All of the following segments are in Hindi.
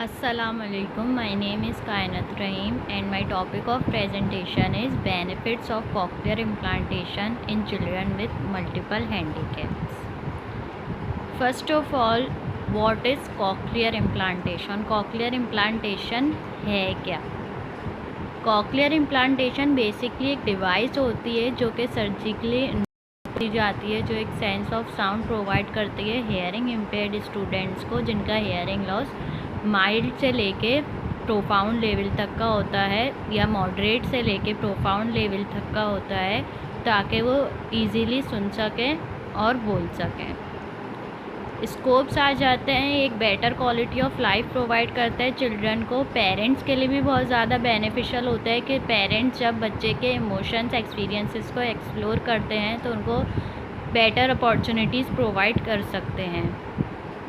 Assalamualaikum. My name is Kainat Rahim and my topic of presentation is benefits of cochlear implantation in children with multiple handicaps. First of all, what is cochlear implantation? Cochlear implantation है क्या? Cochlear implantation बेसिकली एक डिवाइस होती है जो कि सर्जिकली दी जाती है, जो एक सेंस ऑफ साउंड प्रोवाइड करती है हेयरिंग इम्पेयर्ड स्टूडेंट्स को जिनका हेयरिंग लॉस माइल्ड से लेके प्रोफाउंड लेवल तक का होता है या मॉडरेट से लेके प्रोफाउंड लेवल तक का होता है, ताकि वो इजीली सुन सकें और बोल सकें। स्कोप्स आ जाते हैं, एक better quality of life provide करता है चिल्ड्रन को। पेरेंट्स के लिए भी बहुत ज़्यादा बेनिफिशियल होता है कि पेरेंट्स जब बच्चे के इमोशंस एक्सपीरियंसेस को एक्सप्लोर करते हैं तो उनको बेटर अपॉर्चुनिटीज़ प्रोवाइड कर सकते हैं।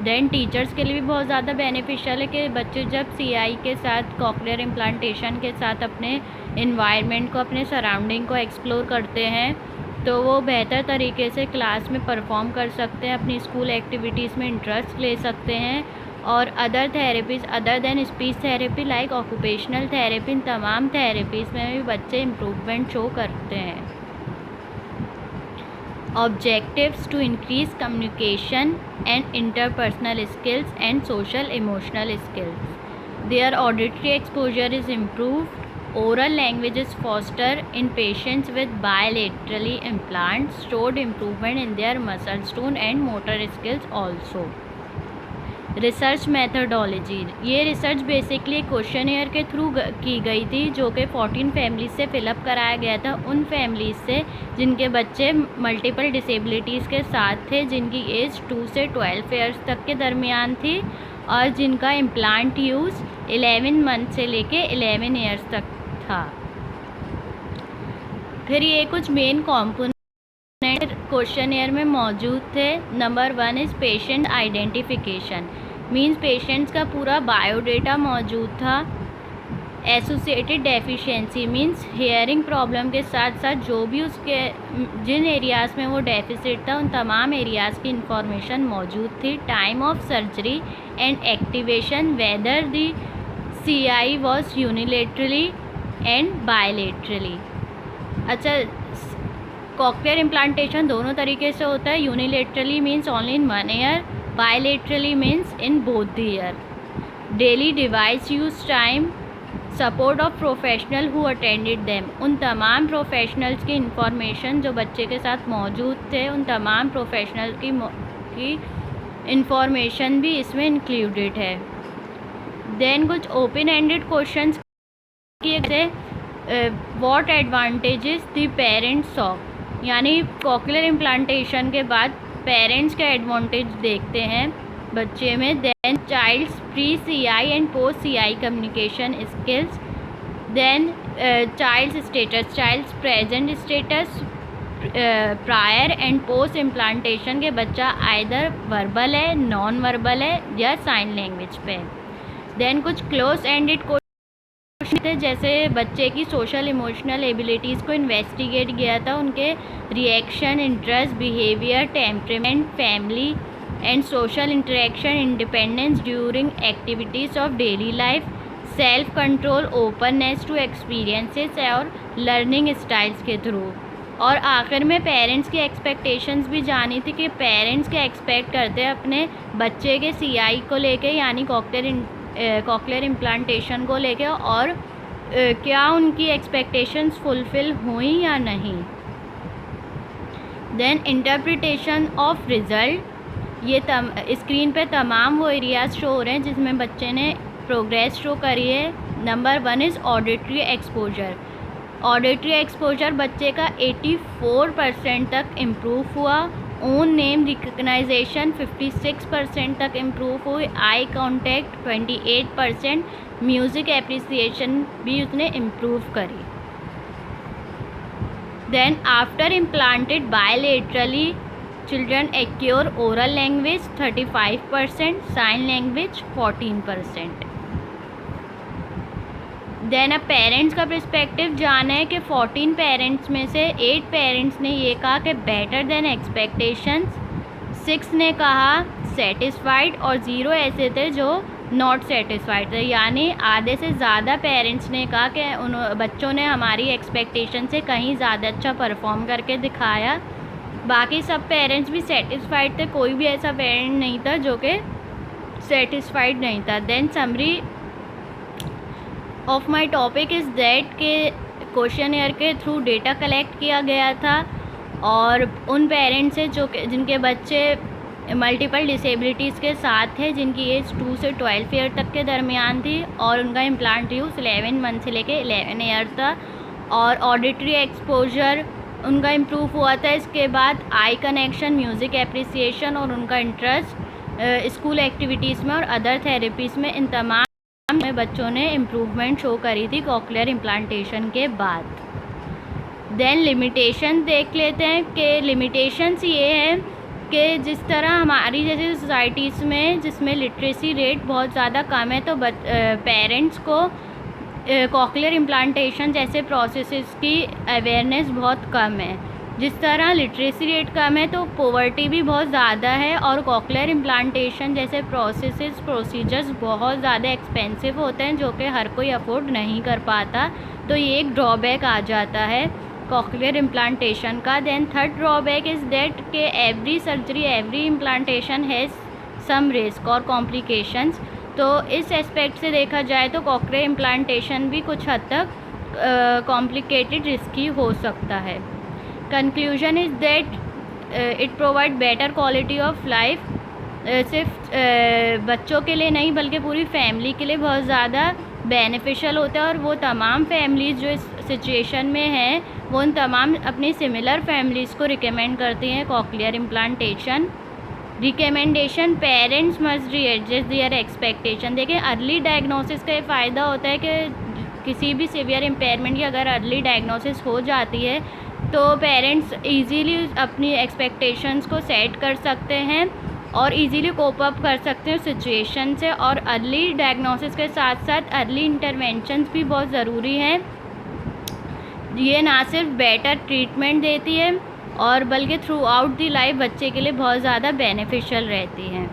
देन टीचर्स के लिए भी बहुत ज़्यादा बेनिफिशियल है कि बच्चे जब सीआई के साथ कॉक्लियर इम्प्लांटेशन के साथ अपने इन्वायरमेंट को, अपने सराउंडिंग को एक्सप्लोर करते हैं तो वो बेहतर तरीके से क्लास में परफॉर्म कर सकते हैं, अपनी स्कूल एक्टिविटीज़ में इंटरेस्ट ले सकते हैं और other therapies other than speech therapy like occupational therapy, इन तमाम थेरेपीज़ में भी बच्चे इम्प्रूवमेंट शो करते हैं। Objectives to increase communication and interpersonal skills and social emotional skills. Their auditory exposure is improved. Oral language is fostered in patients with bilaterally implants. Showed improvement in their muscle tone and motor skills also. Research methodology, ये रिसर्च बेसिकली क्वेश्चनेयर के थ्रू की गई थी जो कि 14 फैमिलीज से फिलअप कराया गया था, उन फैमिलीज से जिनके बच्चे मल्टीपल डिसेबिलिटीज़ के साथ थे, जिनकी एज 2 से 12 ईयर्स तक के दरमियान थी और जिनका इम्प्लांट यूज़ 11 मंथ से लेके 11 ईयर्स तक था। फिर ये कुछ मेन कॉम्पोनेंट क्वेश्चनेयर में मौजूद थे। Number 1 is patient identification, means patients का पूरा बायोडेटा मौजूद था। Associated deficiency means hearing problem के साथ साथ जो भी उसके जिन एरियाज़ में वो डेफिसिट था उन तमाम एरियाज़ की इंफॉर्मेशन मौजूद थी। Time of surgery and activation, weather the CI was unilaterally and bilaterally. अच्छा, कॉक्लियर इम्प्लांटेशन दोनों तरीके से होता है। Unilaterally means only in one year, bilaterally means in both the year. Daily device use time, support of professional who attended them, उन तमाम प्रोफेशनल्स की इंफॉर्मेशन जो बच्चे के साथ मौजूद थे उन तमाम प्रोफेशनल की इंफॉर्मेशन भी इसमें इंक्लूडेड है। देन कुछ ओपन एंडेड क्वेश्चन किए जैसे what advantages the parents saw, यानी कॉक्लियर इम्प्लांटेशन के बाद पेरेंट्स का एडवांटेज देखते हैं बच्चे में। Then child's pre CI and post CI communication skills. Then child's status, child's present status prior and post implantation के बच्चा आइदर वर्बल है, नॉन वर्बल है या साइन लैंग्वेज पे। देन कुछ क्लोज एंडेड थे जैसे बच्चे की सोशल इमोशनल एबिलिटीज़ को इन्वेस्टिगेट किया था, उनके reaction, interest, behaviour, temperament, family and social interaction, independence during activities of daily life, self control, openness to experiences और लर्निंग स्टाइल्स के थ्रू। और आखिर में पेरेंट्स की एक्सपेक्टेशंस भी जानी थी कि पेरेंट्स क्या एक्सपेक्ट करते हैं अपने बच्चे के सीआई को लेके, यानी कॉक्लियर इम्प्लांटेशन को लेके, और क्या उनकी एक्सपेक्टेशंस फुलफ़िल हुई या नहीं। देन इंटरप्रिटेशन ऑफ रिज़ल्ट, ये स्क्रीन पे तमाम वो एरियाज शो हो रहे हैं जिसमें बच्चे ने प्रोग्रेस शो करी है। Number 1 is auditory exposure. Auditory exposure बच्चे का 84% तक इम्प्रूव हुआ। ओन नेम रिकग्नाइजेशन 56% तक इम्प्रूव हुई। आई कॉन्टैक्ट 28%, म्यूज़िक एप्रिसिएशन भी उसने इम्प्रूव करी। Then after implanted bilaterally children acquire oral language 35%, sign language 14%। Then अब पेरेंट्स का पर्सपेक्टिव जाना है कि 14 पेरेंट्स में से 8 पेरेंट्स ने ये कहा कि बेटर देन एक्सपेक्टेशंस, 6 ने कहा सेटिस्फाइड और 0 ऐसे थे जो नॉट सेटिस्फाइड थे, यानी आधे से ज़्यादा पेरेंट्स ने कहा कि उन बच्चों ने हमारी एक्सपेक्टेशन से कहीं ज़्यादा अच्छा परफॉर्म करके दिखाया। बाकी सब पेरेंट्स भी सेटिस्फाइड थे, कोई भी ऐसा पेरेंट नहीं था जो कि सेटिस्फाइड नहीं था। Then summary of my topic is that के क्वेश्चनएयर के थ्रू डेटा कलेक्ट किया गया था और उन पेरेंट्स से जिनके बच्चे मल्टीपल डिसेबिलिटीज़ के साथ थे, जिनकी एज 2 से 12 ईयर तक के दरमियान थी और उनका इम्प्लांट यूज़ 11 मंथ से लेके 11 ईयर था और ऑडिटरी एक्सपोजर उनका इम्प्रूव हुआ था। इसके बाद आई कनेक्शन, म्यूज़िक एप्रिसिएशन और उनका इंटरेस्ट स्कूल एक्टिविटीज़ में और अदर थेरेपीज़ में, इन तमाम में बच्चों ने इम्प्रूवमेंट शो करी थी कॉकलियर इम्प्लांटेशन के बाद। देन लिमिटेशन देख लेते हैं कि लिमिटेशंस ये है कि जिस तरह हमारी जैसे सोसाइटीज़ में जिसमें लिटरेसी रेट बहुत ज़्यादा कम है, तो पेरेंट्स को कॉकलियर इम्प्लांटेशन जैसे प्रोसेसेस की अवेयरनेस बहुत कम है। जिस तरह लिटरेसी रेट कम है तो पॉवर्टी भी बहुत ज़्यादा है और कॉकलियर इम्प्लांटेशन जैसे प्रोसीजर्स बहुत ज़्यादा एक्सपेंसिव होते हैं जो कि हर कोई अफोर्ड नहीं कर पाता, तो ये एक ड्रॉबैक आ जाता है कॉकलियर इम्प्लांटेशन का। Then third drawback is that के every surgery, every implantation has some risk और कॉम्प्लिकेशंस। तो इस एस्पेक्ट से देखा जाए तो कॉकलियर इम्प्लांटेशन भी कुछ हद तक कॉम्प्लिकेटेड, रिस्की हो सकता है। Conclusion is that it provide better quality of life, सिर्फ बच्चों के लिए नहीं बल्कि पूरी फैमिली के लिए बहुत ज़्यादा बेनिफिशियल होता है और वो तमाम फैमिलीज़ जो इस सिचुएशन में हैं वो उन तमाम अपनी सिमिलर फैमिलीज़ को रिकमेंड करती हैं cochlear implantation. Recommendation, parents must readjust their expectation. देखिए, अर्ली डायग्नोसिस का ये फ़ायदा होता है कि किसी भी सीवियर इम्पेयरमेंट की अगर अर्ली डायग्नोसिस हो जाती है तो पेरेंट्स इजीली अपनी एक्सपेक्टेशंस को सेट कर सकते हैं और इजीली कोप अप कर सकते हैं सिचुएशन से। और अर्ली डायग्नोसिस के साथ साथ अर्ली इंटरवेंशंस भी बहुत ज़रूरी हैं। ये ना सिर्फ बेटर ट्रीटमेंट देती है और बल्कि थ्रू आउट दी लाइफ बच्चे के लिए बहुत ज़्यादा बेनिफिशियल रहती हैं।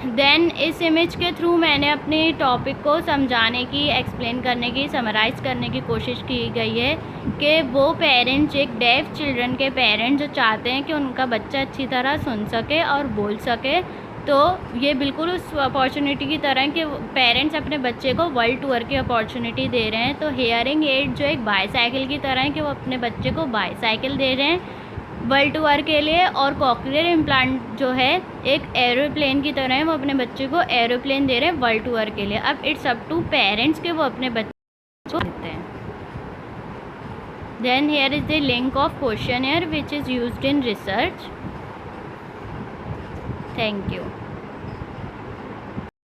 देन इस इमेज के थ्रू मैंने अपने टॉपिक को समझाने की, एक्सप्लेन करने की, समराइज़ करने की कोशिश की गई है कि वो पेरेंट्स, एक डेफ चिल्ड्रन के पेरेंट्स जो चाहते हैं कि उनका बच्चा अच्छी तरह सुन सके और बोल सके, तो ये बिल्कुल उस अपॉर्चुनिटी की तरह कि पेरेंट्स अपने बच्चे को वर्ल्ड टूर की अपॉर्चुनिटी दे रहे हैं। तो हियरिंग एड जो एक बाईसाइकिल की तरह है कि वो अपने बच्चे को बाईसाइकिल दे रहे हैं वर्ल्ड टूर के लिए, और कॉकलियर इम्प्लांट जो है एक एरोप्लेन की तरह है, वो अपने बच्चे को एरोप्लेन दे रहे हैं वर्ल्ड टूर के लिए। अब इट्स अप टू पेरेंट्स के वो अपने बच्चे को देते हैं। Then here is the link of questionnaire which is used in research. Thank you.